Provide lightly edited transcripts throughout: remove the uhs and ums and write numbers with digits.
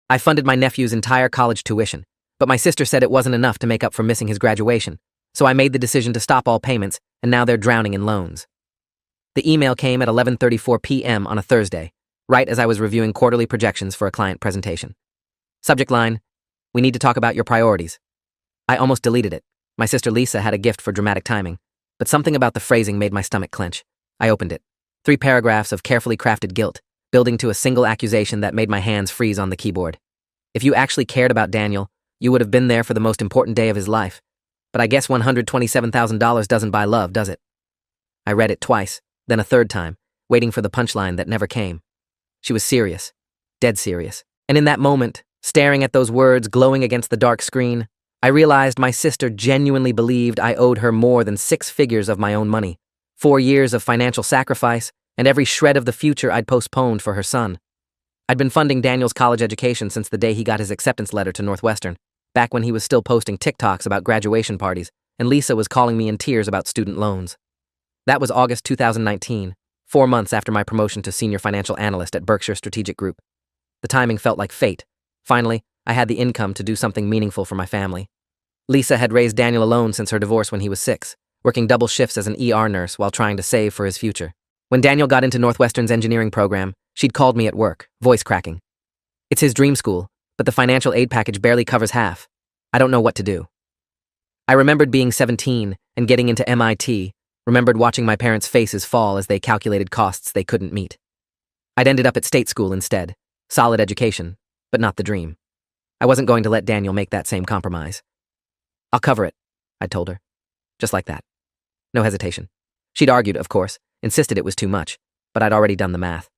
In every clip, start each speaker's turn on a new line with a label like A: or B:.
A: I funded my nephew's entire college tuition, but my sister said it wasn't enough to make up for missing his graduation, so I made the decision to stop all payments, and now they're drowning in loans. The email came at 11:34 p.m. on a Thursday, right as I was reviewing quarterly projections for a client presentation. Subject line: we need to talk about your priorities. I almost deleted it. My sister Lisa had a gift for dramatic timing, but something about the phrasing made my stomach clench. I opened it. 3 paragraphs of carefully crafted guilt, building to a single accusation that made my hands freeze on the keyboard. If you actually cared about Daniel, you would have been there for the most important day of his life. But I guess $127,000 doesn't buy love, does it? I read it twice, then a third time, waiting for the punchline that never came. She was serious, dead serious. And in that moment, staring at those words glowing against the dark screen, I realized my sister genuinely believed I owed her more than 6 figures of my own money, 4 years of financial sacrifice, and every shred of the future I'd postponed for her son. I'd been funding Daniel's college education since the day he got his acceptance letter to Northwestern, back when he was still posting TikToks about graduation parties, and Lisa was calling me in tears about student loans. That was August 2019, 4 months after my promotion to senior financial analyst at Berkshire Strategic Group. The timing felt like fate. Finally, I had the income to do something meaningful for my family. Lisa had raised Daniel alone since her divorce when he was 6, working double shifts as an ER nurse while trying to save for his future. When Daniel got into Northwestern's engineering program, she'd called me at work, voice cracking. It's his dream school, but the financial aid package barely covers half. I don't know what to do. I remembered being 17 and getting into MIT, remembered watching my parents' faces fall as they calculated costs they couldn't meet. I'd ended up at state school instead, solid education, but not the dream. I wasn't going to let Daniel make that same compromise. I'll cover it, I told her. Just like that. No hesitation. She'd argued, of course, insisted it was too much, but I'd already done the math.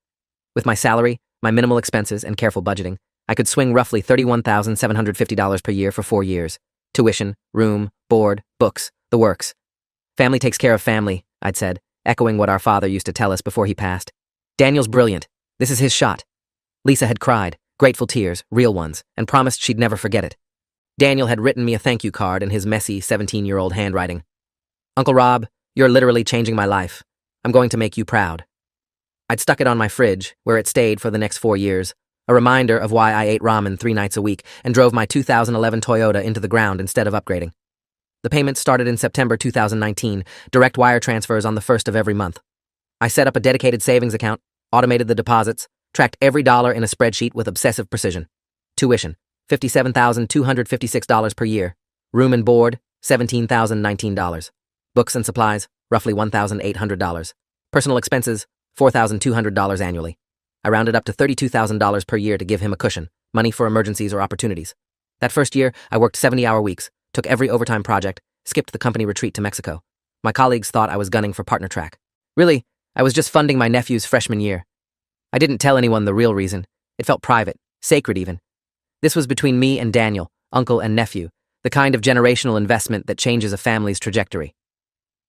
A: With my salary, my minimal expenses, and careful budgeting, I could swing roughly $31,750 per year for 4 years. Tuition, room, board, books, the works. Family takes care of family, I'd said, echoing what our father used to tell us before he passed. Daniel's brilliant. This is his shot. Lisa had cried, grateful tears, real ones, and promised she'd never forget it. Daniel had written me a thank you card in his messy 17-year-old handwriting. Uncle Rob, you're literally changing my life. I'm going to make you proud. I'd stuck it on my fridge, where it stayed for the next 4 years, a reminder of why I ate ramen 3 nights a week and drove my 2011 Toyota into the ground instead of upgrading. The payments started in September 2019, direct wire transfers on the 1st of every month. I set up a dedicated savings account, automated the deposits, tracked every dollar in a spreadsheet with obsessive precision. Tuition, $57,256 per year. Room and board, $17,019. Books and supplies, roughly $1,800. Personal expenses, $4,200 annually. I rounded up to $32,000 per year to give him a cushion, money for emergencies or opportunities. That first year, I worked 70-hour weeks, took every overtime project, skipped the company retreat to Mexico. My colleagues thought I was gunning for partner track. Really, I was just funding my nephew's freshman year. I didn't tell anyone the real reason. It felt private, sacred even. This was between me and Daniel, uncle and nephew, the kind of generational investment that changes a family's trajectory.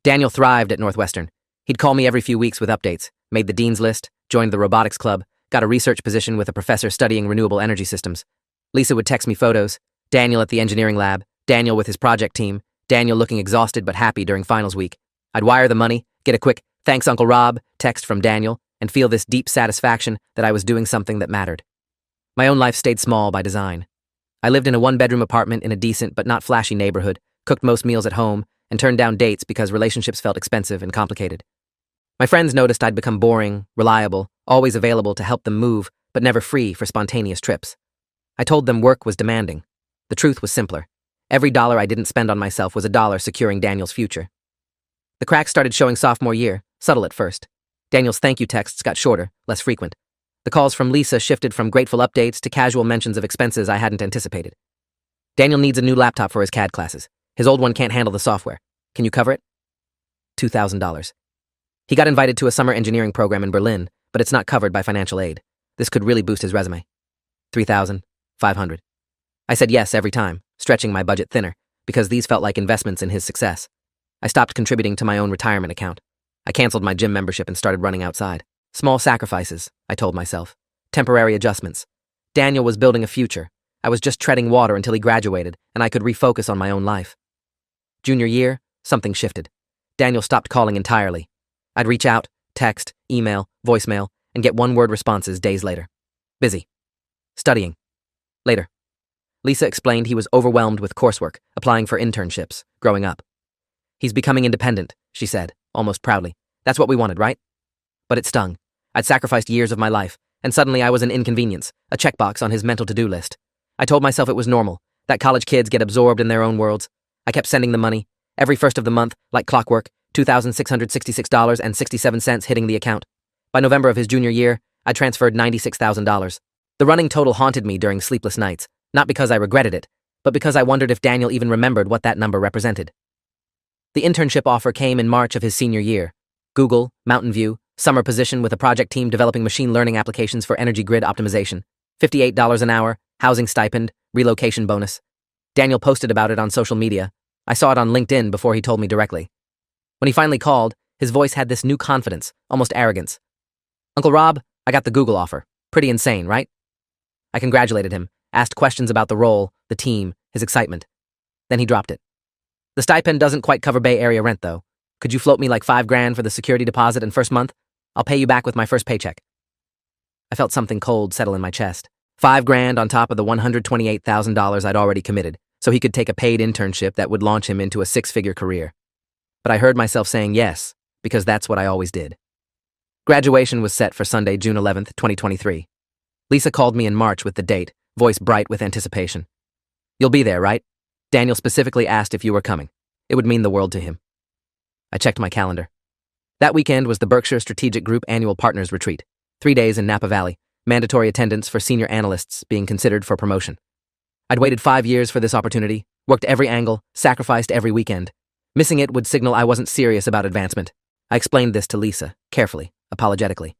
A: Daniel thrived at Northwestern. He'd call me every few weeks with updates, made the dean's list, joined the robotics club, got a research position with a professor studying renewable energy systems. Lisa would text me photos, Daniel at the engineering lab, Daniel with his project team, Daniel looking exhausted but happy during finals week. I'd wire the money, get a quick, "Thanks, Uncle Rob," text from Daniel, and feel this deep satisfaction that I was doing something that mattered. My own life stayed small by design. I lived in a 1-bedroom apartment in a decent but not flashy neighborhood, cooked most meals at home, and turned down dates because relationships felt expensive and complicated. My friends noticed I'd become boring, reliable, always available to help them move, but never free for spontaneous trips. I told them work was demanding. The truth was simpler. Every dollar I didn't spend on myself was a dollar securing Daniel's future. The cracks started showing sophomore year, subtle at first. Daniel's thank you texts got shorter, less frequent. The calls from Lisa shifted from grateful updates to casual mentions of expenses I hadn't anticipated. Daniel needs a new laptop for his CAD classes. His old one can't handle the software. Can you cover it? $2,000. He got invited to a summer engineering program in Berlin, but it's not covered by financial aid. This could really boost his resume. $3,500. I said yes every time, stretching my budget thinner, because these felt like investments in his success. I stopped contributing to my own retirement account. I canceled my gym membership and started running outside. Small sacrifices, I told myself. Temporary adjustments. Daniel was building a future. I was just treading water until he graduated, and I could refocus on my own life. Junior year, something shifted. Daniel stopped calling entirely. I'd reach out, text, email, voicemail, and get one-word responses days later. Busy. Studying. Later, Lisa explained he was overwhelmed with coursework, applying for internships, growing up. He's becoming independent, she said, almost proudly. That's what we wanted, right? But it stung. I'd sacrificed years of my life, and suddenly I was an inconvenience, a checkbox on his mental to-do list. I told myself it was normal, that college kids get absorbed in their own worlds. I kept sending the money, every first of the month, like clockwork, $2,666.67 hitting the account. By November of his junior year, I transferred $96,000. The running total haunted me during sleepless nights, not because I regretted it, but because I wondered if Daniel even remembered what that number represented. The internship offer came in March of his senior year. Google, Mountain View, summer position with a project team developing machine learning applications for energy grid optimization, $58 an hour, housing stipend, relocation bonus. Daniel posted about it on social media. I saw it on LinkedIn before he told me directly. When he finally called, his voice had this new confidence, almost arrogance. Uncle Rob, I got the Google offer. Pretty insane, right? I congratulated him, asked questions about the role, the team, his excitement. Then he dropped it. The stipend doesn't quite cover Bay Area rent, though. Could you float me like $5,000 for the security deposit and first month? I'll pay you back with my first paycheck. I felt something cold settle in my chest. $5,000 on top of the $128,000 I'd already committed, so he could take a paid internship that would launch him into a six-figure career. But I heard myself saying yes, because that's what I always did. Graduation was set for Sunday, June 11th, 2023. Lisa called me in March with the date, voice bright with anticipation. You'll be there, right? Daniel specifically asked if you were coming. It would mean the world to him. I checked my calendar. That weekend was the Berkshire Strategic Group Annual Partners Retreat, 3 days in Napa Valley, mandatory attendance for senior analysts being considered for promotion. I'd waited 5 years for this opportunity, worked every angle, sacrificed every weekend. Missing it would signal I wasn't serious about advancement. I explained this to Lisa, carefully, apologetically.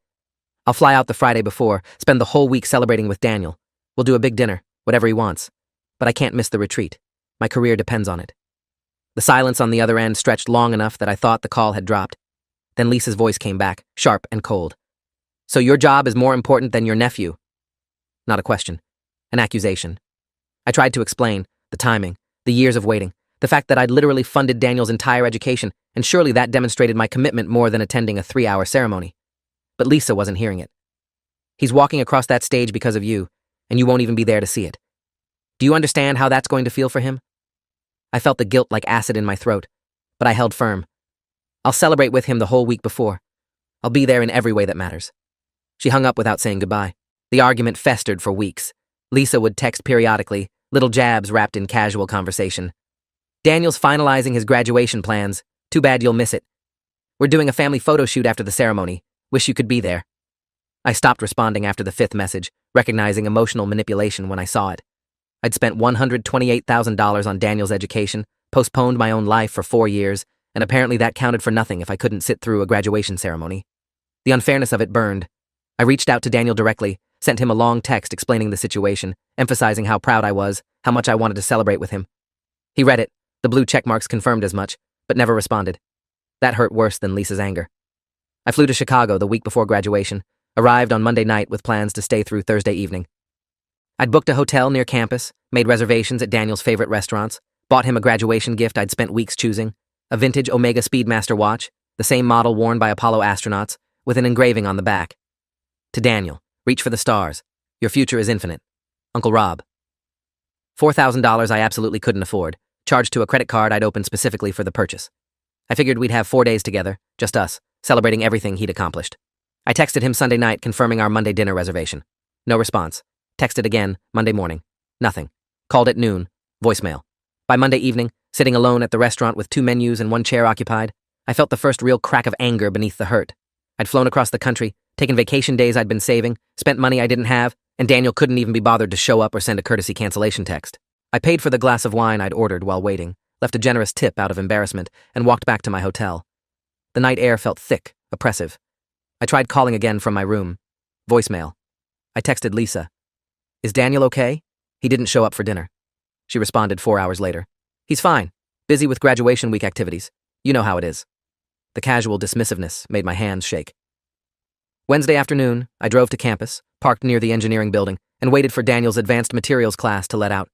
A: I'll fly out the Friday before, spend the whole week celebrating with Daniel. We'll do a big dinner, whatever he wants. But I can't miss the retreat. My career depends on it. The silence on the other end stretched long enough that I thought the call had dropped. Then Lisa's voice came back, sharp and cold. So your job is more important than your nephew? Not a question. An accusation. I tried to explain the timing, the years of waiting, the fact that I'd literally funded Daniel's entire education, and surely that demonstrated my commitment more than attending a 3-hour ceremony. But Lisa wasn't hearing it. He's walking across that stage because of you, and you won't even be there to see it. Do you understand how that's going to feel for him? I felt the guilt like acid in my throat, but I held firm. I'll celebrate with him the whole week before. I'll be there in every way that matters. She hung up without saying goodbye. The argument festered for weeks. Lisa would text periodically, little jabs wrapped in casual conversation. Daniel's finalizing his graduation plans. Too bad you'll miss it. We're doing a family photo shoot after the ceremony. Wish you could be there. I stopped responding after the 5th message, recognizing emotional manipulation when I saw it. I'd spent $128,000 on Daniel's education, postponed my own life for 4 years, and apparently that counted for nothing if I couldn't sit through a graduation ceremony. The unfairness of it burned. I reached out to Daniel directly, sent him a long text explaining the situation, emphasizing how proud I was, how much I wanted to celebrate with him. He read it, the blue checkmarks confirmed as much, but never responded. That hurt worse than Lisa's anger. I flew to Chicago the week before graduation, arrived on Monday night with plans to stay through Thursday evening. I'd booked a hotel near campus, made reservations at Daniel's favorite restaurants, bought him a graduation gift I'd spent weeks choosing, a vintage Omega Speedmaster watch, the same model worn by Apollo astronauts, with an engraving on the back. To Daniel, reach for the stars. Your future is infinite. Uncle Rob. $4,000 I absolutely couldn't afford, charged to a credit card I'd opened specifically for the purchase. I figured we'd have 4 days together, just us, celebrating everything he'd accomplished. I texted him Sunday night confirming our Monday dinner reservation. No response. Texted again, Monday morning. Nothing. Called at noon. Voicemail. By Monday evening, sitting alone at the restaurant with 2 menus and 1 chair occupied, I felt the first real crack of anger beneath the hurt. I'd flown across the country, taken vacation days I'd been saving, spent money I didn't have, and Daniel couldn't even be bothered to show up or send a courtesy cancellation text. I paid for the glass of wine I'd ordered while waiting, left a generous tip out of embarrassment, and walked back to my hotel. The night air felt thick, oppressive. I tried calling again from my room. Voicemail. I texted Lisa. Is Daniel okay? He didn't show up for dinner. She responded 4 hours later. He's fine. Busy with graduation week activities. You know how it is. The casual dismissiveness made my hands shake. Wednesday afternoon, I drove to campus, parked near the engineering building, and waited for Daniel's advanced materials class to let out.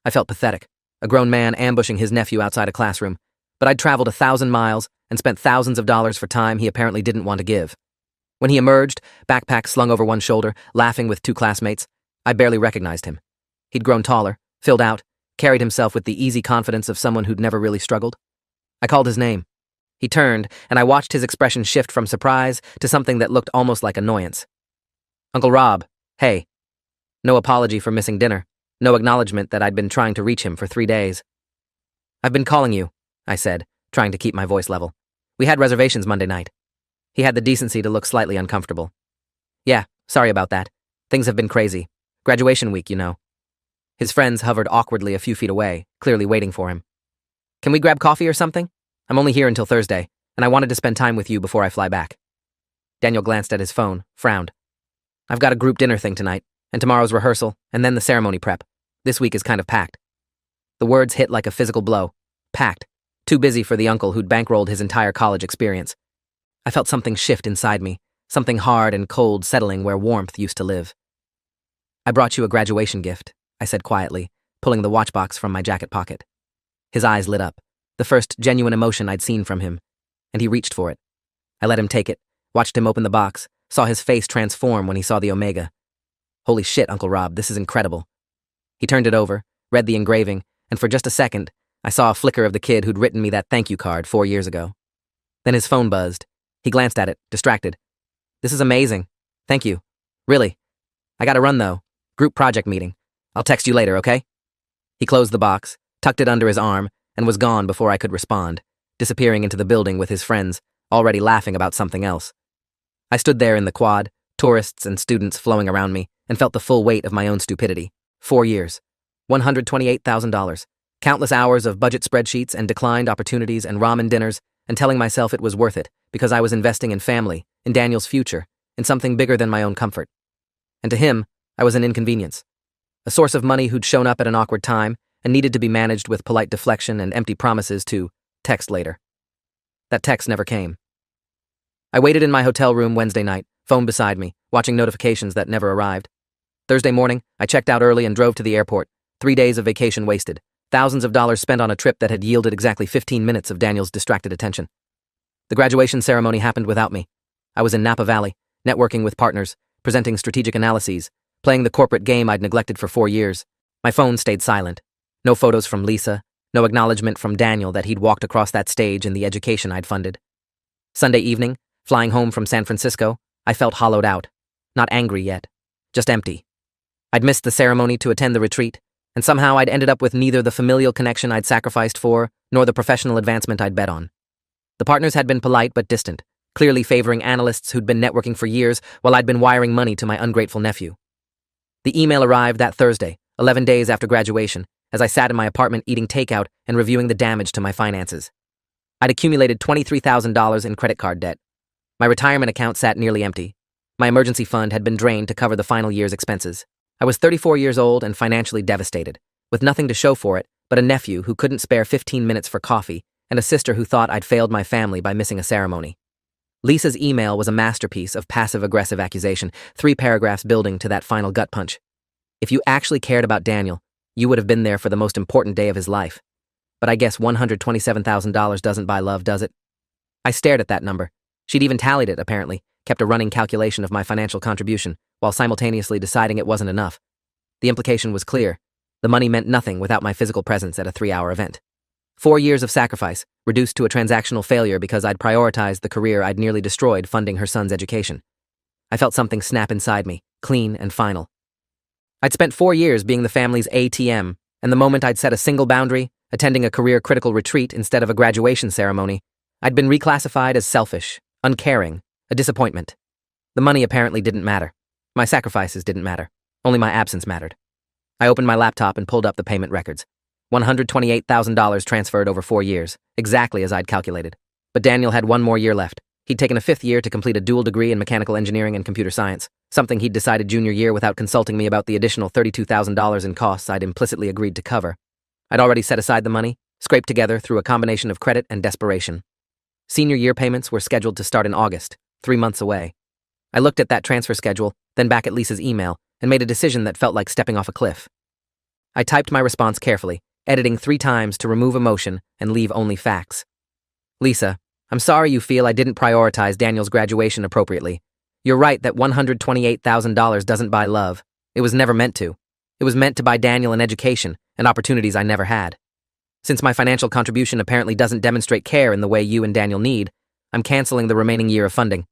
A: I felt pathetic, a grown man ambushing his nephew outside a classroom, but I'd traveled 1,000 miles and spent thousands of dollars for time he apparently didn't want to give. When he emerged, backpack slung over one shoulder, laughing with 2 classmates, I barely recognized him. He'd grown taller, filled out, carried himself with the easy confidence of someone who'd never really struggled. I called his name. He turned, and I watched his expression shift from surprise to something that looked almost like annoyance. Uncle Rob, hey. No apology for missing dinner. No acknowledgement that I'd been trying to reach him for 3 days. I've been calling you, I said, trying to keep my voice level. We had reservations Monday night. He had the decency to look slightly uncomfortable. Yeah, sorry about that. Things have been crazy. Graduation week, you know. His friends hovered awkwardly a few feet away, clearly waiting for him. Can we grab coffee or something? I'm only here until Thursday, and I wanted to spend time with you before I fly back. Daniel glanced at his phone, frowned. I've got a group dinner thing tonight, and tomorrow's rehearsal, and then the ceremony prep. This week is kind of packed. The words hit like a physical blow. Packed. Too busy for the uncle who'd bankrolled his entire college experience. I felt something shift inside me, something hard and cold settling where warmth used to live. I brought you a graduation gift, I said quietly, pulling the watchbox from my jacket pocket. His eyes lit up, the first genuine emotion I'd seen from him, and he reached for it. I let him take it, watched him open the box, saw his face transform when he saw the Omega. Holy shit, Uncle Rob, this is incredible. He turned it over, read the engraving, and for just a second, I saw a flicker of the kid who'd written me that thank you card 4 years ago. Then his phone buzzed. He glanced at it, distracted. This is amazing. Thank you. Really. I gotta run, though. Group project meeting. I'll text you later, okay? He closed the box, tucked it under his arm, and was gone before I could respond, disappearing into the building with his friends, already laughing about something else. I stood there in the quad, tourists and students flowing around me, and felt the full weight of my own stupidity. 4 years. $128,000. Countless hours of budget spreadsheets and declined opportunities and ramen dinners, and telling myself it was worth it because I was investing in family, in Daniel's future, in something bigger than my own comfort. And to him, I was an inconvenience. A source of money who'd shown up at an awkward time and needed to be managed with polite deflection and empty promises to text later. That text never came. I waited in my hotel room Wednesday night, phone beside me, watching notifications that never arrived. Thursday morning, I checked out early and drove to the airport. 3 days of vacation wasted. Thousands of dollars spent on a trip that had yielded exactly 15 minutes of Daniel's distracted attention. The graduation ceremony happened without me. I was in Napa Valley, networking with partners, presenting strategic analyses, playing the corporate game I'd neglected for 4 years. My phone stayed silent. No photos from Lisa, no acknowledgement from Daniel that he'd walked across that stage in the education I'd funded. Sunday evening, flying home from San Francisco, I felt hollowed out. Not angry yet, just empty. I'd missed the ceremony to attend the retreat, and somehow I'd ended up with neither the familial connection I'd sacrificed for, nor the professional advancement I'd bet on. The partners had been polite but distant, clearly favoring analysts who'd been networking for years while I'd been wiring money to my ungrateful nephew. The email arrived that Thursday, 11 days after graduation, as I sat in my apartment eating takeout and reviewing the damage to my finances. I'd accumulated $23,000 in credit card debt. My retirement account sat nearly empty. My emergency fund had been drained to cover the final year's expenses. I was 34 years old and financially devastated, with nothing to show for it but a nephew who couldn't spare 15 minutes for coffee and a sister who thought I'd failed my family by missing a ceremony. Lisa's email was a masterpiece of passive-aggressive accusation, 3 paragraphs building to that final gut punch. If you actually cared about Daniel, you would have been there for the most important day of his life. But I guess $127,000 doesn't buy love, does it? I stared at that number. She'd even tallied it, apparently, kept a running calculation of my financial contribution, while simultaneously deciding it wasn't enough. The implication was clear. The money meant nothing without my physical presence at a 3-hour event. 4 years of sacrifice, reduced to a transactional failure because I'd prioritized the career I'd nearly destroyed funding her son's education. I felt something snap inside me, clean and final. I'd spent 4 years being the family's ATM, and the moment I'd set a single boundary, attending a career-critical retreat instead of a graduation ceremony, I'd been reclassified as selfish, uncaring, a disappointment. The money apparently didn't matter. My sacrifices didn't matter. Only my absence mattered. I opened my laptop and pulled up the payment records. $128,000 transferred over 4 years, exactly as I'd calculated. But Daniel had 1 more year left. He'd taken a 5th year to complete a dual degree in mechanical engineering and computer science, something he'd decided junior year without consulting me about the additional $32,000 in costs I'd implicitly agreed to cover. I'd already set aside the money, scraped together through a combination of credit and desperation. Senior year payments were scheduled to start in August, 3 months away. I looked at that transfer schedule, then back at Lisa's email, and made a decision that felt like stepping off a cliff. I typed my response carefully, editing 3 times to remove emotion and leave only facts. Lisa, I'm sorry you feel I didn't prioritize Daniel's graduation appropriately. You're right that $128,000 doesn't buy love. It was never meant to. It was meant to buy Daniel an education and opportunities I never had. Since my financial contribution apparently doesn't demonstrate care in the way you and Daniel need, I'm canceling the remaining year of funding.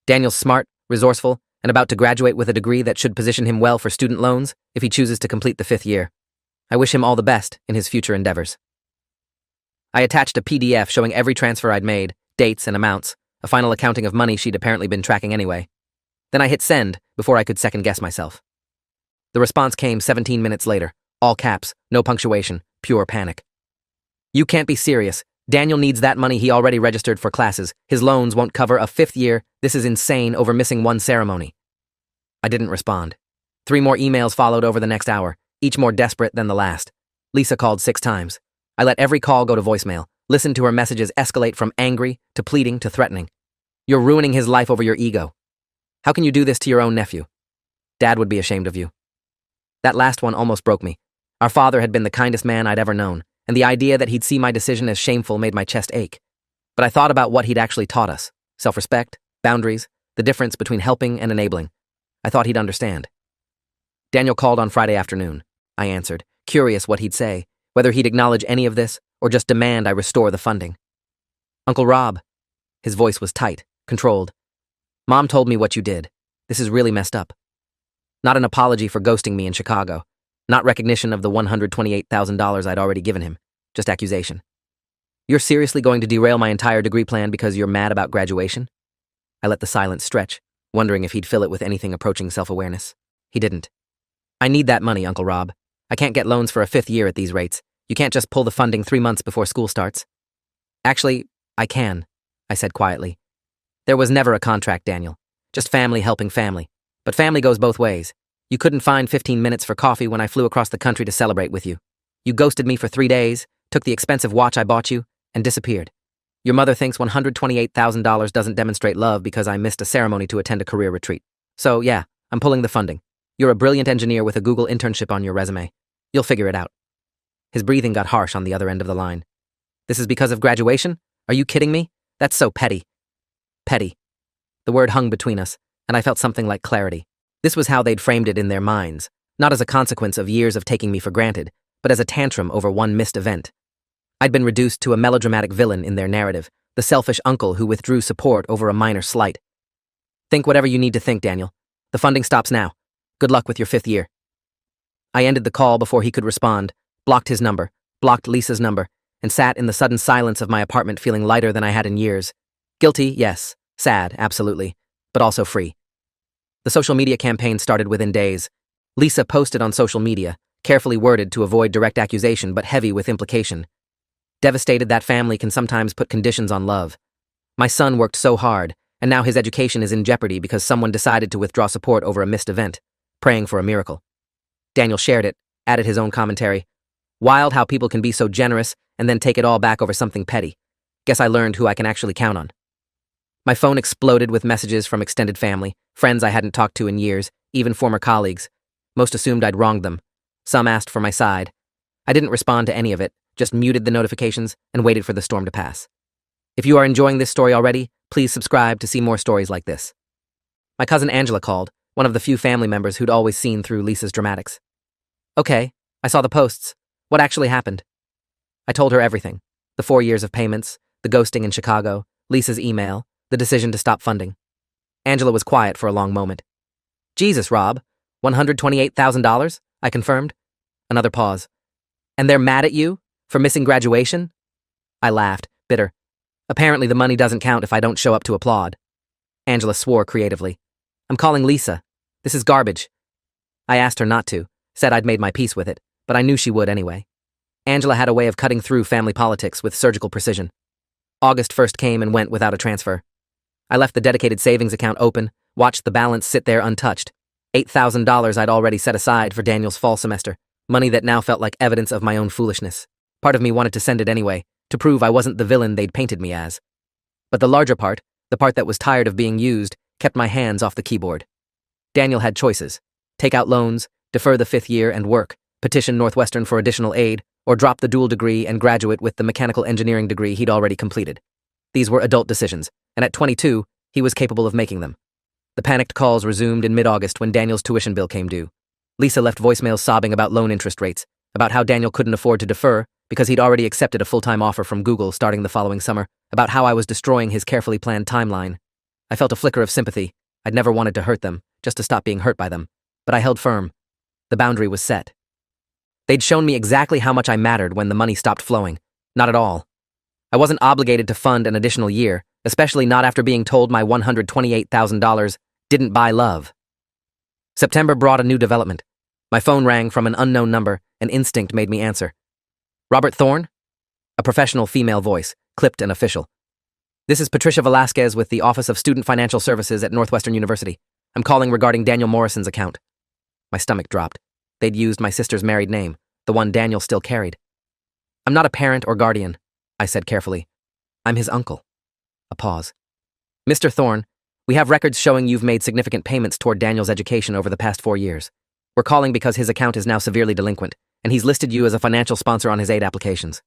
A: Daniel's smart, resourceful, and about to graduate with a degree that should position him well for student loans if he chooses to complete the 5th year. I wish him all the best in his future endeavors. I attached a PDF showing every transfer I'd made, dates and amounts, a final accounting of money she'd apparently been tracking anyway. Then I hit send before I could second-guess myself. The response came 17 minutes later, all caps, no punctuation, pure panic. You can't be serious. Daniel needs that money he already registered for classes. His loans won't cover a 5th year. This is insane over missing one ceremony. I didn't respond. 3 more emails followed over the next hour, each more desperate than the last. Lisa called 6 times. I let every call go to voicemail, listened to her messages escalate from angry to pleading to threatening. You're ruining his life over your ego. How can you do this to your own nephew? Dad would be ashamed of you. That last one almost broke me. Our father had been the kindest man I'd ever known, and the idea that he'd see my decision as shameful made my chest ache. But I thought about what he'd actually taught us: self-respect, boundaries, the difference between helping and enabling. I thought he'd understand. Daniel called on Friday afternoon. I answered, curious what he'd say, whether he'd acknowledge any of this or just demand I restore the funding. Uncle Rob. His voice was tight, controlled. Mom told me what you did. This is really messed up. Not an apology for ghosting me in Chicago. Not recognition of the $128,000 I'd already given him. Just accusation. You're seriously going to derail my entire degree plan because you're mad about graduation? I let the silence stretch, wondering if he'd fill it with anything approaching self-awareness. He didn't. I need that money, Uncle Rob. I can't get loans for a 5th year at these rates. You can't just pull the funding 3 months before school starts. Actually, I can, I said quietly. There was never a contract, Daniel. Just family helping family. But family goes both ways. You couldn't find 15 minutes for coffee when I flew across the country to celebrate with you. You ghosted me for 3 days, took the expensive watch I bought you, and disappeared. Your mother thinks $128,000 doesn't demonstrate love because I missed a ceremony to attend a career retreat. So yeah, I'm pulling the funding. You're a brilliant engineer with a Google internship on your resume. You'll figure it out. His breathing got harsh on the other end of the line. This is because of graduation? Are you kidding me? That's so petty. Petty. The word hung between us, and I felt something like clarity. This was how they'd framed it in their minds, not as a consequence of years of taking me for granted, but as a tantrum over one missed event. I'd been reduced to a melodramatic villain in their narrative, the selfish uncle who withdrew support over a minor slight. Think whatever you need to think, Daniel. The funding stops now. Good luck with your 5th year. I ended the call before he could respond, blocked his number, blocked Lisa's number, and sat in the sudden silence of my apartment feeling lighter than I had in years. Guilty, yes. Sad, absolutely. But also free. The social media campaign started within days. Lisa posted on social media, carefully worded to avoid direct accusation but heavy with implication. Devastated that family can sometimes put conditions on love. My son worked so hard, and now his education is in jeopardy because someone decided to withdraw support over a missed event, praying for a miracle. Daniel shared it, added his own commentary. Wild how people can be so generous and then take it all back over something petty. Guess I learned who I can actually count on. My phone exploded with messages from extended family, friends I hadn't talked to in years, even former colleagues. Most assumed I'd wronged them. Some asked for my side. I didn't respond to any of it, just muted the notifications and waited for the storm to pass. If you are enjoying this story already, please subscribe to see more stories like this. My cousin Angela called, one of the few family members who'd always seen through Lisa's dramatics. Okay, I saw the posts. What actually happened? I told her everything. The 4 years of payments, the ghosting in Chicago, Lisa's email, the decision to stop funding. Angela was quiet for a long moment. Jesus, Rob, $128,000? I confirmed. Another pause. And they're mad at you? For missing graduation? I laughed, bitter. Apparently the money doesn't count if I don't show up to applaud. Angela swore creatively. I'm calling Lisa. This is garbage. I asked her not to, said I'd made my peace with it, but I knew she would anyway. Angela had a way of cutting through family politics with surgical precision. August 1st came and went without a transfer. I left the dedicated savings account open, watched the balance sit there untouched. $8,000 I'd already set aside for Daniel's fall semester, money that now felt like evidence of my own foolishness. Part of me wanted to send it anyway, to prove I wasn't the villain they'd painted me as. But the larger part, the part that was tired of being used, kept my hands off the keyboard. Daniel had choices: take out loans, defer the 5th year and work, petition Northwestern for additional aid, or drop the dual degree and graduate with the mechanical engineering degree he'd already completed. These were adult decisions, and at 22, he was capable of making them. The panicked calls resumed in mid-August when Daniel's tuition bill came due. Lisa left voicemails sobbing about loan interest rates, about how Daniel couldn't afford to defer because he'd already accepted a full-time offer from Google starting the following summer, about how I was destroying his carefully planned timeline. I felt a flicker of sympathy. I'd never wanted to hurt them, just to stop being hurt by them. But I held firm. The boundary was set. They'd shown me exactly how much I mattered when the money stopped flowing. Not at all. I wasn't obligated to fund an additional year, especially not after being told my $128,000 didn't buy love. September brought a new development. My phone rang from an unknown number, and instinct made me answer. Robert Thorne? A professional female voice, clipped and official. This is Patricia Velasquez with the Office of Student Financial Services at Northwestern University. I'm calling regarding Daniel Morrison's account. My stomach dropped. They'd used my sister's married name, the one Daniel still carried. I'm not a parent or guardian, I said carefully. I'm his uncle. A pause. Mr. Thorne, we have records showing you've made significant payments toward Daniel's education over the past 4 years. We're calling because his account is now severely delinquent, and he's listed you as a financial sponsor on his aid applications.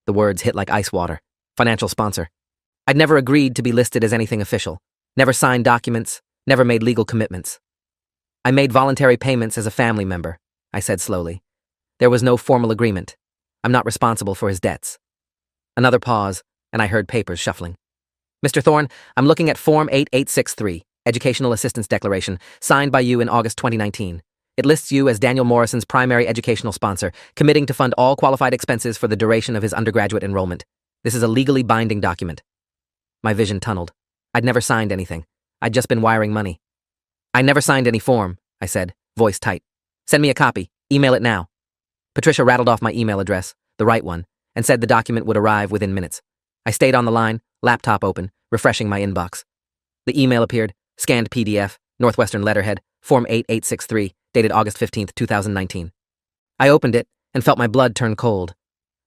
A: The words hit like ice water. Financial sponsor. I'd never agreed to be listed as anything official, never signed documents, never made legal commitments. I made voluntary payments as a family member, I said slowly. There was no formal agreement. I'm not responsible for his debts. Another pause, and I heard papers shuffling. Mr. Thorne, I'm looking at Form 8863, Educational Assistance Declaration, signed by you in August 2019. It lists you as Daniel Morrison's primary educational sponsor, committing to fund all qualified expenses for the duration of his undergraduate enrollment. This is a legally binding document. My vision tunneled. I'd never signed anything. I'd just been wiring money. I never signed any form, I said, voice tight. Send me a copy. Email it now. Patricia rattled off my email address, the right one, and said the document would arrive within minutes. I stayed on the line, laptop open, refreshing my inbox. The email appeared, scanned PDF, Northwestern letterhead, Form 8863, dated August 15, 2019. I opened it and felt my blood turn cold.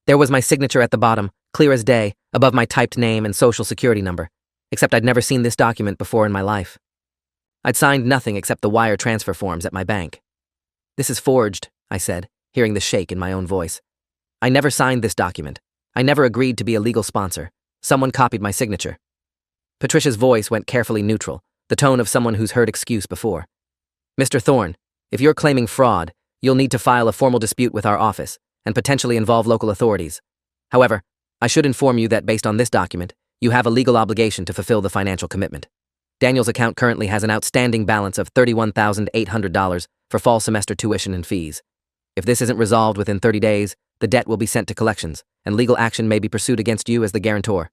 A: There was my signature at the bottom, clear as day, above my typed name and social security number, except I'd never seen this document before in my life. I'd signed nothing except the wire transfer forms at my bank. This is forged, I said, hearing the shake in my own voice. I never signed this document. I never agreed to be a legal sponsor. Someone copied my signature. Patricia's voice went carefully neutral, the tone of someone who's heard excuse before. Mr. Thorne, if you're claiming fraud, you'll need to file a formal dispute with our office and potentially involve local authorities. However, I should inform you that based on this document, you have a legal obligation to fulfill the financial commitment. Daniel's account currently has an outstanding balance of $31,800 for fall semester tuition and fees. If this isn't resolved within 30 days, the debt will be sent to collections, and legal action may be pursued against you as the guarantor.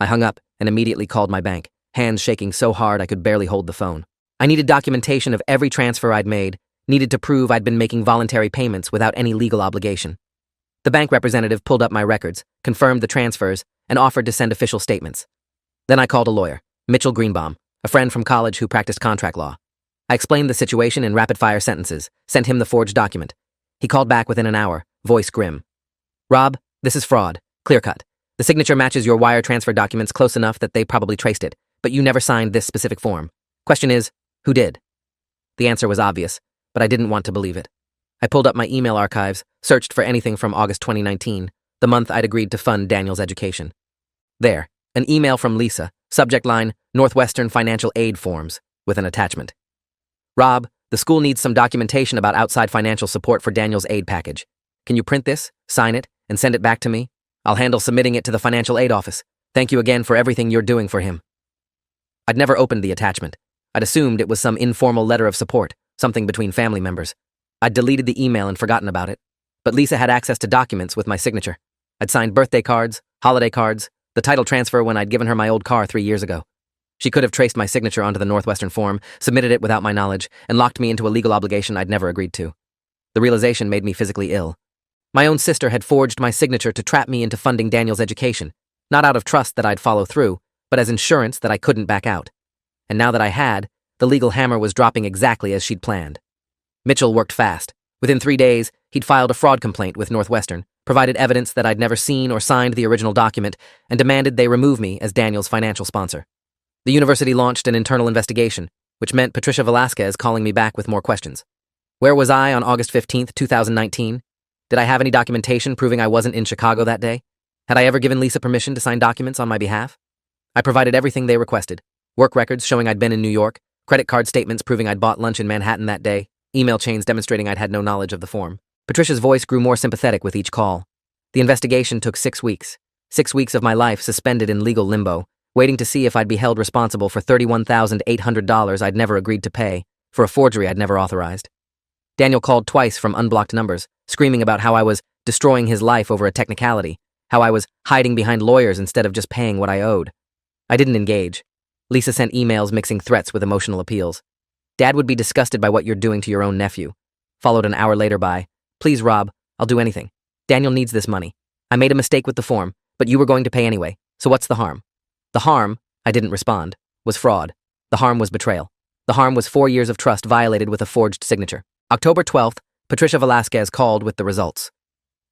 A: I hung up and immediately called my bank, hands shaking so hard I could barely hold the phone. I needed documentation of every transfer I'd made, needed to prove I'd been making voluntary payments without any legal obligation. The bank representative pulled up my records, confirmed the transfers, and offered to send official statements. Then I called a lawyer, Mitchell Greenbaum, a friend from college who practiced contract law. I explained the situation in rapid-fire sentences, sent him the forged document. He called back within an hour, voice grim. Rob, this is fraud, clear-cut. The signature matches your wire transfer documents close enough that they probably traced it, but you never signed this specific form. Question is, who did? The answer was obvious, but I didn't want to believe it. I pulled up my email archives, searched for anything from August 2019, the month I'd agreed to fund Daniel's education. There, an email from Lisa, subject line, Northwestern Financial Aid Forms, with an attachment. Rob, the school needs some documentation about outside financial support for Daniel's aid package. Can you print this, sign it, and send it back to me? I'll handle submitting it to the financial aid office. Thank you again for everything you're doing for him. I'd never opened the attachment. I'd assumed it was some informal letter of support, something between family members. I'd deleted the email and forgotten about it. But Lisa had access to documents with my signature. I'd signed birthday cards, holiday cards, the title transfer when I'd given her my old car 3 years ago. She could have traced my signature onto the Northwestern form, submitted it without my knowledge, and locked me into a legal obligation I'd never agreed to. The realization made me physically ill. My own sister had forged my signature to trap me into funding Daniel's education, not out of trust that I'd follow through, but as insurance that I couldn't back out. And now that I had, the legal hammer was dropping exactly as she'd planned. Mitchell worked fast. Within 3 days, he'd filed a fraud complaint with Northwestern, provided evidence that I'd never seen or signed the original document, and demanded they remove me as Daniel's financial sponsor. The university launched an internal investigation, which meant Patricia Velasquez calling me back with more questions. Where was I on August 15, 2019? Did I have any documentation proving I wasn't in Chicago that day? Had I ever given Lisa permission to sign documents on my behalf? I provided everything they requested. Work records showing I'd been in New York, credit card statements proving I'd bought lunch in Manhattan that day, email chains demonstrating I'd had no knowledge of the form. Patricia's voice grew more sympathetic with each call. The investigation took 6 weeks. 6 weeks of my life suspended in legal limbo, waiting to see if I'd be held responsible for $31,800 I'd never agreed to pay, for a forgery I'd never authorized. Daniel called twice from unblocked numbers, screaming about how I was destroying his life over a technicality, how I was hiding behind lawyers instead of just paying what I owed. I didn't engage. Lisa sent emails mixing threats with emotional appeals. Dad would be disgusted by what you're doing to your own nephew. Followed an hour later by, please, Rob, I'll do anything. Daniel needs this money. I made a mistake with the form, but you were going to pay anyway, so what's the harm? The harm, I didn't respond, was fraud. The harm was betrayal. The harm was 4 years of trust violated with a forged signature. October 12th, Patricia Velasquez called with the results.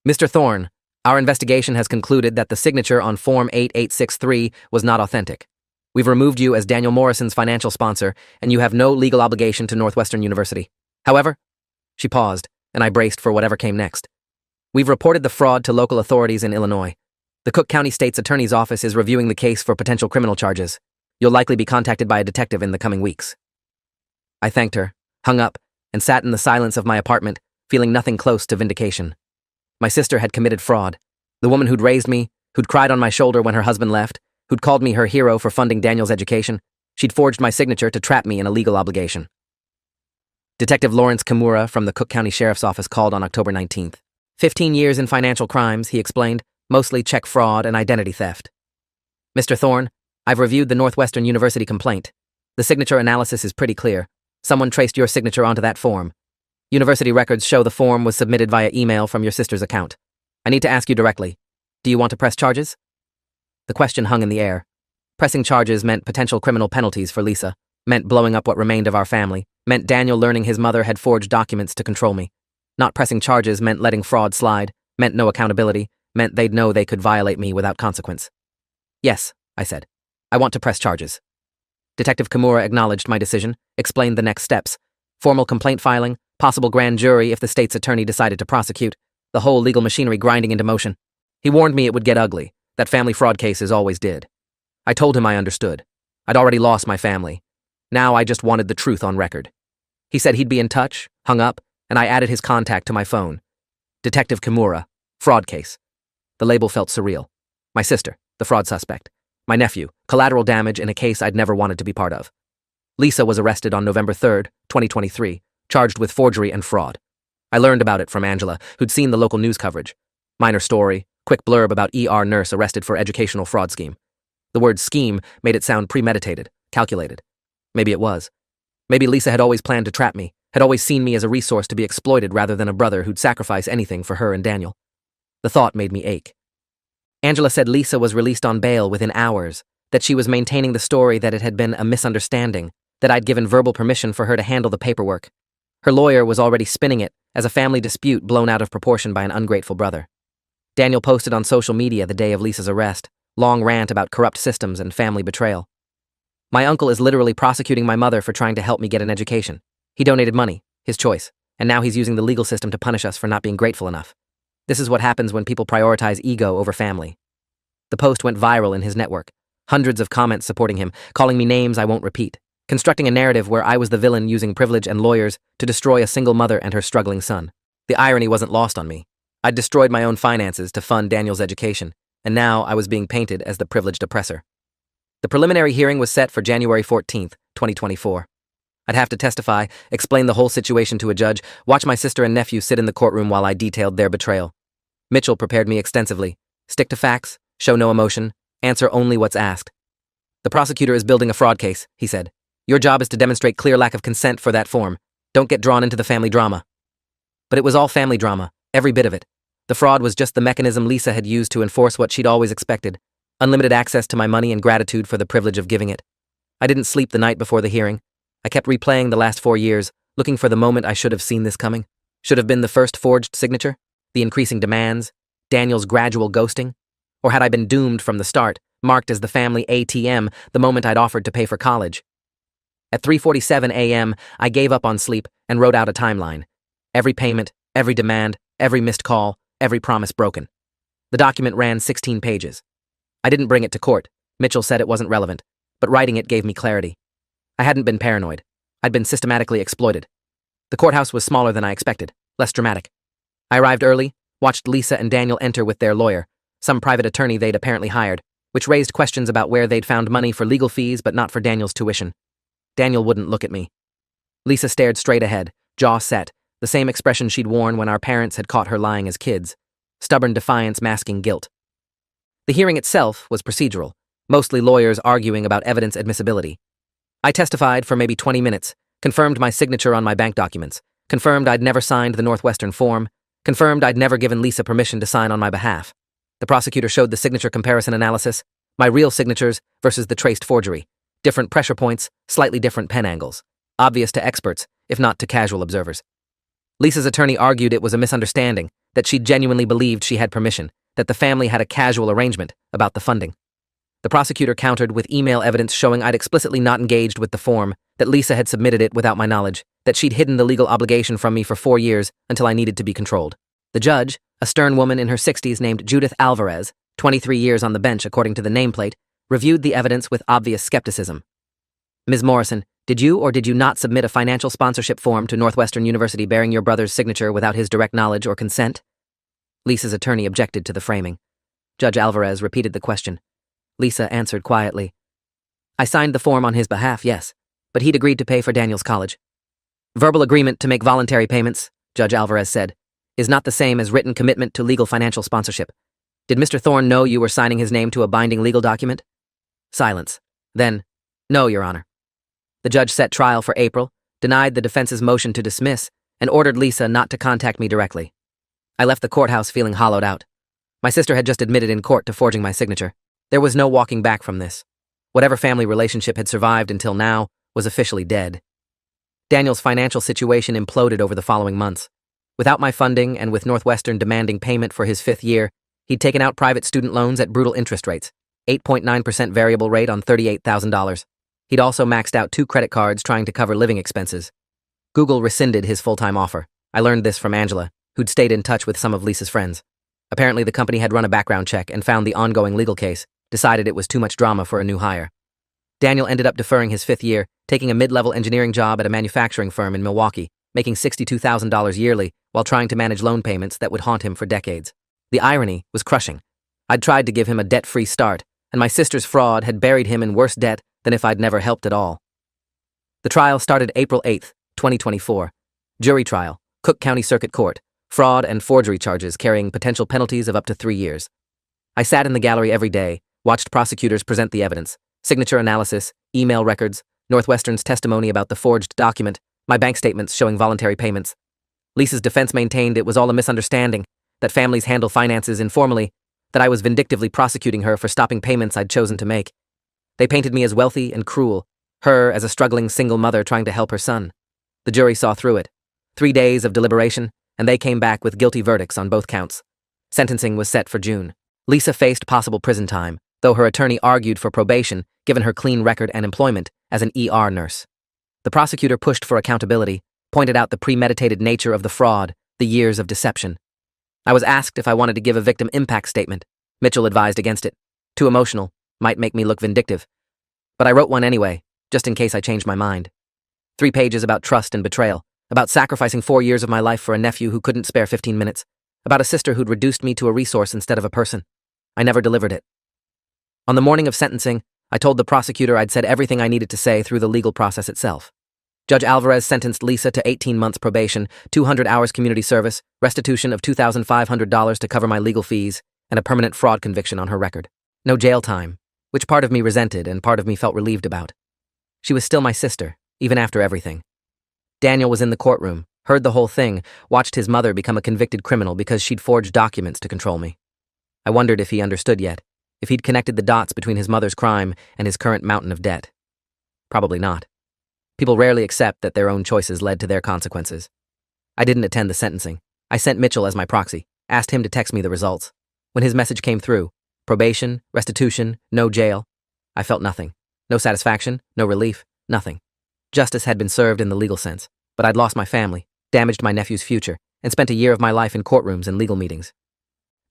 A: Mr. Thorne, our investigation has concluded that the signature on Form 8863 was not authentic. We've removed you as Daniel Morrison's financial sponsor, and you have no legal obligation to Northwestern University. However, she paused, and I braced for whatever came next. We've reported the fraud to local authorities in Illinois. The Cook County State's Attorney's Office is reviewing the case for potential criminal charges. You'll likely be contacted by a detective in the coming weeks. I thanked her, hung up, and sat in the silence of my apartment, feeling nothing close to vindication. My sister had committed fraud. The woman who'd raised me, who'd cried on my shoulder when her husband left, who'd called me her hero for funding Daniel's education, she'd forged my signature to trap me in a legal obligation. Detective Lawrence Kimura from the Cook County Sheriff's Office called on October 19th. 15 years in financial crimes, he explained, mostly check fraud and identity theft. Mr. Thorne, I've reviewed the Northwestern University complaint. The signature analysis is pretty clear. Someone traced your signature onto that form. University records show the form was submitted via email from your sister's account. I need to ask you directly. Do you want to press charges? The question hung in the air. Pressing charges meant potential criminal penalties for Lisa, meant blowing up what remained of our family, meant Daniel learning his mother had forged documents to control me. Not pressing charges meant letting fraud slide, meant no accountability, meant they'd know they could violate me without consequence. Yes, I said. I want to press charges. Detective Kimura acknowledged my decision, explained the next steps. Formal complaint filing, possible grand jury if the state's attorney decided to prosecute, the whole legal machinery grinding into motion. He warned me it would get ugly, that family fraud cases always did. I told him I understood. I'd already lost my family. Now I just wanted the truth on record. He said he'd be in touch, hung up, and I added his contact to my phone. Detective Kimura, fraud case. The label felt surreal. My sister, the fraud suspect. My nephew, collateral damage in a case I'd never wanted to be part of. Lisa was arrested on November 3rd, 2023, charged with forgery and fraud. I learned about it from Angela, who'd seen the local news coverage. Minor story, quick blurb about ER nurse arrested for educational fraud scheme. The word scheme made it sound premeditated, calculated. Maybe it was. Maybe Lisa had always planned to trap me, had always seen me as a resource to be exploited rather than a brother who'd sacrifice anything for her and Daniel. The thought made me ache. Angela said Lisa was released on bail within hours, that she was maintaining the story that it had been a misunderstanding, that I'd given verbal permission for her to handle the paperwork. Her lawyer was already spinning it as a family dispute blown out of proportion by an ungrateful brother. Daniel posted on social media the day of Lisa's arrest, long rant about corrupt systems and family betrayal. My uncle is literally prosecuting my mother for trying to help me get an education. He donated money, his choice, and now he's using the legal system to punish us for not being grateful enough. This is what happens when people prioritize ego over family. The post went viral in his network, hundreds of comments supporting him, calling me names I won't repeat, constructing a narrative where I was the villain using privilege and lawyers to destroy a single mother and her struggling son. The irony wasn't lost on me. I'd destroyed my own finances to fund Daniel's education, and now I was being painted as the privileged oppressor. The preliminary hearing was set for January 14th, 2024. I'd have to testify, explain the whole situation to a judge, watch my sister and nephew sit in the courtroom while I detailed their betrayal. Mitchell prepared me extensively. Stick to facts, show no emotion, answer only what's asked. The prosecutor is building a fraud case, he said. Your job is to demonstrate clear lack of consent for that form. Don't get drawn into the family drama. But it was all family drama, every bit of it. The fraud was just the mechanism Lisa had used to enforce what she'd always expected, unlimited access to my money and gratitude for the privilege of giving it. I didn't sleep the night before the hearing. I kept replaying the last 4 years, looking for the moment I should have seen this coming. Should have been the first forged signature, the increasing demands, Daniel's gradual ghosting? Or had I been doomed from the start, marked as the family ATM the moment I'd offered to pay for college? At 3:47 a.m., I gave up on sleep and wrote out a timeline. Every payment, every demand, every missed call, every promise broken. The document ran 16 pages. I didn't bring it to court. Mitchell said it wasn't relevant, but writing it gave me clarity. I hadn't been paranoid. I'd been systematically exploited. The courthouse was smaller than I expected, less dramatic. I arrived early, watched Lisa and Daniel enter with their lawyer, some private attorney they'd apparently hired, which raised questions about where they'd found money for legal fees but not for Daniel's tuition. Daniel wouldn't look at me. Lisa stared straight ahead, jaw set, the same expression she'd worn when our parents had caught her lying as kids, stubborn defiance masking guilt. The hearing itself was procedural, mostly lawyers arguing about evidence admissibility. I testified for maybe 20 minutes, confirmed my signature on my bank documents, confirmed I'd never signed the Northwestern form, confirmed I'd never given Lisa permission to sign on my behalf. The prosecutor showed the signature comparison analysis, my real signatures versus the traced forgery, different pressure points, slightly different pen angles, obvious to experts, if not to casual observers. Lisa's attorney argued it was a misunderstanding, that she genuinely believed she had permission, that the family had a casual arrangement about the funding. The prosecutor countered with email evidence showing I'd explicitly not engaged with the form, that Lisa had submitted it without my knowledge, that she'd hidden the legal obligation from me for 4 years until I needed to be controlled. The judge, a stern woman in her 60s named Judith Alvarez, 23 years on the bench according to the nameplate, reviewed the evidence with obvious skepticism. Ms. Morrison, did you or did you not submit a financial sponsorship form to Northwestern University bearing your brother's signature without his direct knowledge or consent? Lisa's attorney objected to the framing. Judge Alvarez repeated the question. Lisa answered quietly. I signed the form on his behalf, yes, but he'd agreed to pay for Daniel's college. Verbal agreement to make voluntary payments, Judge Alvarez said, is not the same as written commitment to legal financial sponsorship. Did Mr. Thorne know you were signing his name to a binding legal document? Silence. Then, no, Your Honor. The judge set trial for April, denied the defense's motion to dismiss, and ordered Lisa not to contact me directly. I left the courthouse feeling hollowed out. My sister had just admitted in court to forging my signature. There was no walking back from this. Whatever family relationship had survived until now was officially dead. Daniel's financial situation imploded over the following months. Without my funding and with Northwestern demanding payment for his 5th year, he'd taken out private student loans at brutal interest rates, 8.9% variable rate on $38,000. He'd also maxed out 2 credit cards trying to cover living expenses. Google rescinded his full-time offer. I learned this from Angela, who'd stayed in touch with some of Lisa's friends. Apparently, the company had run a background check and found the ongoing legal case, decided it was too much drama for a new hire. Daniel ended up deferring his 5th year, taking a mid-level engineering job at a manufacturing firm in Milwaukee, making $62,000 yearly while trying to manage loan payments that would haunt him for decades. The irony was crushing. I'd tried to give him a debt-free start, and my sister's fraud had buried him in worse debt than if I'd never helped at all. The trial started April 8, 2024. Jury trial, Cook County Circuit Court, fraud and forgery charges carrying potential penalties of up to 3 years. I sat in the gallery every day, watched prosecutors present the evidence, signature analysis, email records, Northwestern's testimony about the forged document, my bank statements showing voluntary payments. Lisa's defense maintained it was all a misunderstanding, that families handle finances informally, that I was vindictively prosecuting her for stopping payments I'd chosen to make. They painted me as wealthy and cruel, her as a struggling single mother trying to help her son. The jury saw through it. 3 days of deliberation, and they came back with guilty verdicts on both counts. Sentencing was set for June. Lisa faced possible prison time, though her attorney argued for probation given her clean record and employment as an ER nurse. The prosecutor pushed for accountability, pointed out the premeditated nature of the fraud, the years of deception. I was asked if I wanted to give a victim impact statement. Mitchell advised against it. Too emotional, might make me look vindictive. But I wrote one anyway, just in case I changed my mind. 3 pages about trust and betrayal, about sacrificing 4 years of my life for a nephew who couldn't spare 15 minutes, about a sister who'd reduced me to a resource instead of a person. I never delivered it. On the morning of sentencing, I told the prosecutor I'd said everything I needed to say through the legal process itself. Judge Alvarez sentenced Lisa to 18 months probation, 200 hours community service, restitution of $2,500 to cover my legal fees, and a permanent fraud conviction on her record. No jail time, which part of me resented and part of me felt relieved about. She was still my sister, even after everything. Daniel was in the courtroom, heard the whole thing, watched his mother become a convicted criminal because she'd forged documents to control me. I wondered if he understood yet, if he'd connected the dots between his mother's crime and his current mountain of debt. Probably not. People rarely accept that their own choices led to their consequences. I didn't attend the sentencing. I sent Mitchell as my proxy, asked him to text me the results. When his message came through, probation, restitution, no jail, I felt nothing. No satisfaction, no relief, nothing. Justice had been served in the legal sense, but I'd lost my family, damaged my nephew's future, and spent a year of my life in courtrooms and legal meetings.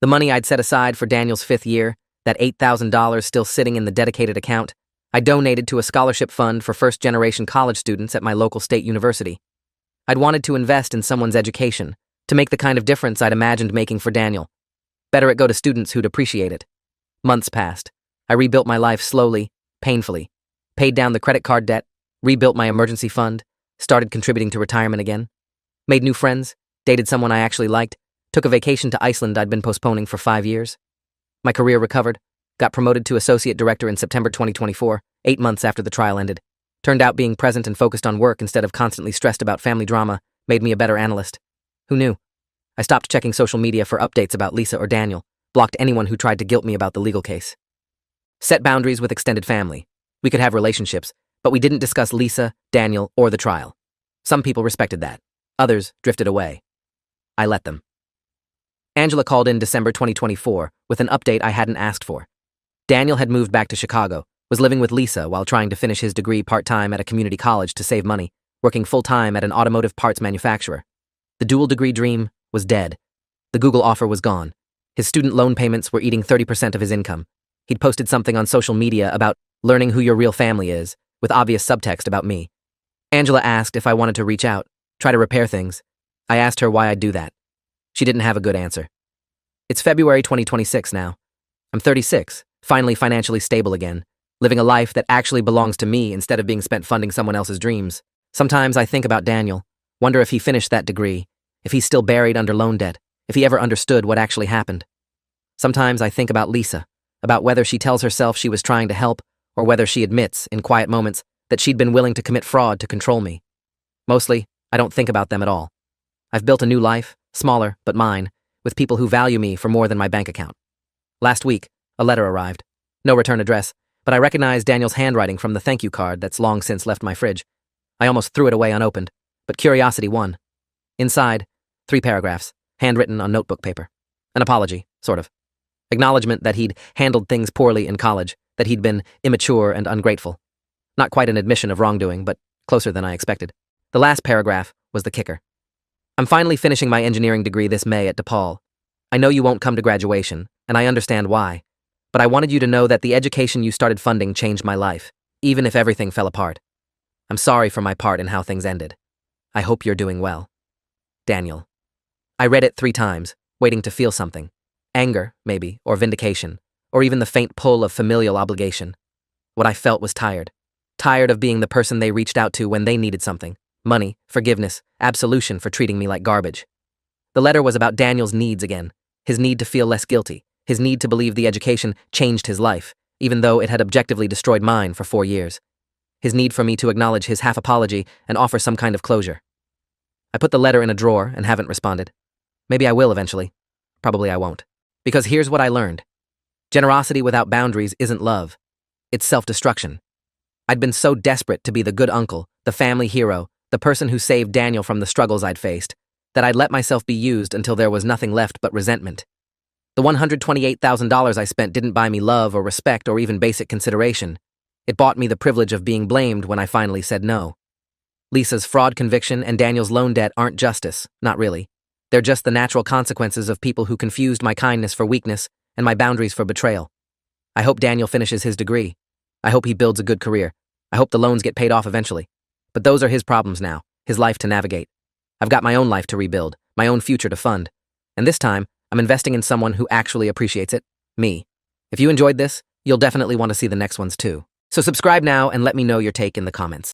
A: The money I'd set aside for Daniel's 5th year, that $8,000 still sitting in the dedicated account, I donated to a scholarship fund for first-generation college students at my local state university. I'd wanted to invest in someone's education, to make the kind of difference I'd imagined making for Daniel. Better it go to students who'd appreciate it. Months passed. I rebuilt my life slowly, painfully. Paid down the credit card debt, rebuilt my emergency fund, started contributing to retirement again. Made new friends, dated someone I actually liked, took a vacation to Iceland I'd been postponing for 5 years. My career recovered, got promoted to associate director in September 2024, 8 months after the trial ended. Turned out being present and focused on work instead of constantly stressed about family drama made me a better analyst. Who knew? I stopped checking social media for updates about Lisa or Daniel, blocked anyone who tried to guilt me about the legal case. Set boundaries with extended family. We could have relationships, but we didn't discuss Lisa, Daniel, or the trial. Some people respected that. Others drifted away. I let them. Angela called in December 2024 with an update I hadn't asked for. Daniel had moved back to Chicago, was living with Lisa while trying to finish his degree part-time at a community college to save money, working full-time at an automotive parts manufacturer. The dual degree dream was dead. The Google offer was gone. His student loan payments were eating 30% of his income. He'd posted something on social media about learning who your real family is, with obvious subtext about me. Angela asked if I wanted to reach out, try to repair things. I asked her why I'd do that. She didn't have a good answer. It's February 2026 now. I'm 36, finally financially stable again, living a life that actually belongs to me instead of being spent funding someone else's dreams. Sometimes I think about Daniel, wonder if he finished that degree, if he's still buried under loan debt, if he ever understood what actually happened. Sometimes I think about Lisa, about whether she tells herself she was trying to help or whether she admits, in quiet moments, that she'd been willing to commit fraud to control me. Mostly, I don't think about them at all. I've built a new life, smaller, but mine, with people who value me for more than my bank account. Last week, a letter arrived. No return address, but I recognized Daniel's handwriting from the thank you card that's long since left my fridge. I almost threw it away unopened, but curiosity won. Inside, 3 paragraphs, handwritten on notebook paper. An apology, sort of. Acknowledgement that he'd handled things poorly in college, that he'd been immature and ungrateful. Not quite an admission of wrongdoing, but closer than I expected. The last paragraph was the kicker. I'm finally finishing my engineering degree this May at DePaul. I know you won't come to graduation, and I understand why, but I wanted you to know that the education you started funding changed my life, even if everything fell apart. I'm sorry for my part in how things ended. I hope you're doing well. Daniel. I read it 3 times, waiting to feel something. Anger, maybe, or vindication, or even the faint pull of familial obligation. What I felt was tired. Tired of being the person they reached out to when they needed something. Money, forgiveness, absolution for treating me like garbage. The letter was about Daniel's needs again. His need to feel less guilty. His need to believe the education changed his life, even though it had objectively destroyed mine for 4 years. His need for me to acknowledge his half apology and offer some kind of closure. I put the letter in a drawer and haven't responded. Maybe I will eventually. Probably I won't. Because here's what I learned. Generosity without boundaries isn't love. It's self-destruction. I'd been so desperate to be the good uncle, the family hero, the person who saved Daniel from the struggles I'd faced, that I'd let myself be used until there was nothing left but resentment. The $128,000 I spent didn't buy me love or respect or even basic consideration. It bought me the privilege of being blamed when I finally said no. Lisa's fraud conviction and Daniel's loan debt aren't justice, not really. They're just the natural consequences of people who confused my kindness for weakness and my boundaries for betrayal. I hope Daniel finishes his degree. I hope he builds a good career. I hope the loans get paid off eventually. But those are his problems now, his life to navigate. I've got my own life to rebuild, my own future to fund. And this time, I'm investing in someone who actually appreciates it, me. If you enjoyed this, you'll definitely want to see the next ones too. So subscribe now and let me know your take in the comments.